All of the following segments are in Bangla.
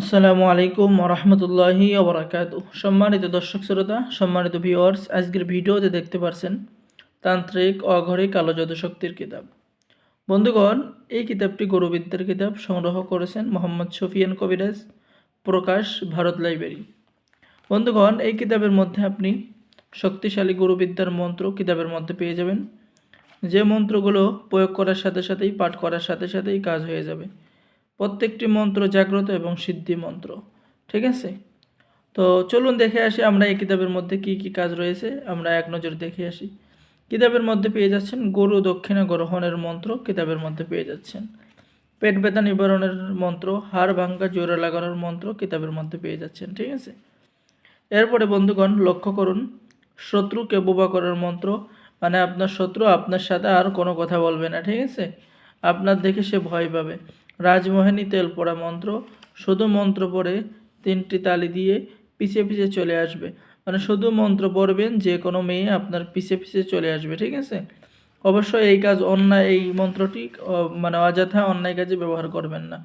আসসালামু আলাইকুম রহমতুল্লাহি ওবরাকাতু। সম্মানিত দর্শক শ্রোতা, সম্মানিত ভিউয়ার্স, আজকের ভিডিওতে দেখতে পারছেন তান্ত্রিক অঘরে কালো জাদু শক্তির কিতাব। বন্ধুগণ, এই কিতাবটি গুরুবিদ্যার কিতাব, সংগ্রহ করেছেন মোহাম্মদ শফিয়ান কবিরাজ, প্রকাশ ভারত লাইব্রেরি। বন্ধুগণ, এই কিতাবের মধ্যে আপনি শক্তিশালী গুরুবিদ্যার মন্ত্র কিতাবের মধ্যে পেয়ে যাবেন, যে মন্ত্রগুলো প্রয়োগ করার সাথে সাথেই, পাঠ করার সাথে সাথেই কাজ হয়ে যাবে। প্রত্যেকটি মন্ত্র জাগ্রত এবং সিদ্ধি মন্ত্র। ঠিক আছে, তো চলুন দেখে আসি আমরা এই কিতাবের মধ্যে কি কি কাজ রয়েছে। আমরা এক নজর দেখে আসি। কিতাবের মধ্যে পেয়ে যাচ্ছেন গরু দক্ষিণা গ্রহণের মন্ত্র, কিতাবের মধ্যে পেয়ে যাচ্ছেন পেট ব্যথা নিবারণের মন্ত্র, হাড় ভাঙ্গা জোড়া লাগানোর মন্ত্র, কিতাবের মধ্যে পেয়ে যাচ্ছেন। ঠিক আছে, এরপরে বন্ধুগণ লক্ষ্য করুন, শত্রুকে বোবা করার মন্ত্র, মানে আপনার শত্রু আপনার সাথে আর কোনো কথা বলবে না। ঠিক আছে, আপনার দেখে সে ভয় পাবে। রাজমোহিনী তেল পড়া মন্ত্র, শুধু মন্ত্র পড়ে 3টি তালি দিয়ে পিছে পিছে চলে আসবে। মানে শুধু মন্ত্র পড়বেন, যে কোনো মেয়ে আপনার পিছে পিছে চলে আসবে। ঠিক আছে, অবশ্যই এই কাজ অন্যায়, এই মন্ত্রটি মানে অযথা অন্যায় কাজে ব্যবহার করবেন না।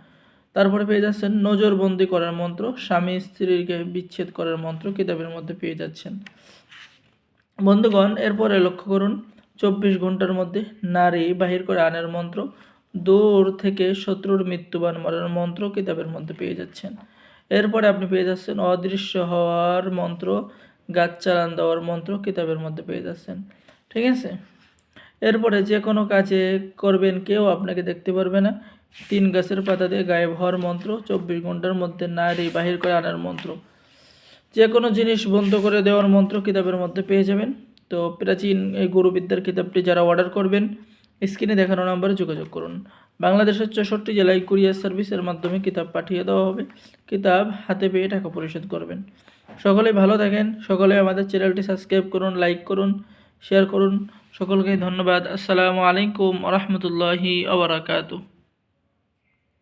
তারপরে পেয়ে যাচ্ছেন নজরবন্দি করার মন্ত্র, স্বামী স্ত্রীকে বিচ্ছেদ করার মন্ত্র, কিতাবের মধ্যে পেয়ে যাচ্ছেন। বন্ধুগণ, এরপরে লক্ষ্য করুন, 24 ঘন্টার মধ্যে নারী বাহির করে আনার মন্ত্র, দূর থেকে শত্রুর মৃত্যুবান মারার মন্ত্র, কিতাবের মধ্যে পেয়ে যাচ্ছেন। এরপরে আপনি পেয়ে যাচ্ছেন অদৃশ্য হওয়ার মন্ত্র, গাছ চালান দেওয়ার মন্ত্র, কিতাবের মধ্যে পেয়ে যাচ্ছেন। ঠিক আছে, এরপরে যে কোনো কাজে করবেন, কেউ আপনাকে দেখতে পারবে না, 3 গাছের পাতা দিয়ে গায়েব হওয়ার মন্ত্র, 24 ঘন্টার মধ্যে নারী বাহির করে আনার মন্ত্র, যে কোনো জিনিস বন্ধ করে দেওয়ার মন্ত্র, কিতাবের মধ্যে পেয়ে যাবেন। তো প্রাচীন এই গুরুবিদ্যার কিতাবটি যারা অর্ডার করবেন, স্ক্রিনে দেখানো নাম্বারে যোগাযোগ করুন। বাংলাদেশের 64 জেলায় কুরিয়ার সার্ভিসের মাধ্যমে কিতাব পাঠিয়ে দেওয়া হবে। কিতাব হাতে পেয়ে টাকা পরিশোধ করবেন। সকলেই ভালো থাকেন, সকলে আমাদের চ্যানেলটি সাবস্ক্রাইব করুন, লাইক করুন, শেয়ার করুন। সকলকে ধন্যবাদ। আসসালামু আলাইকুম রহমতুল্লাহি ওয়া বারাকাতুহু।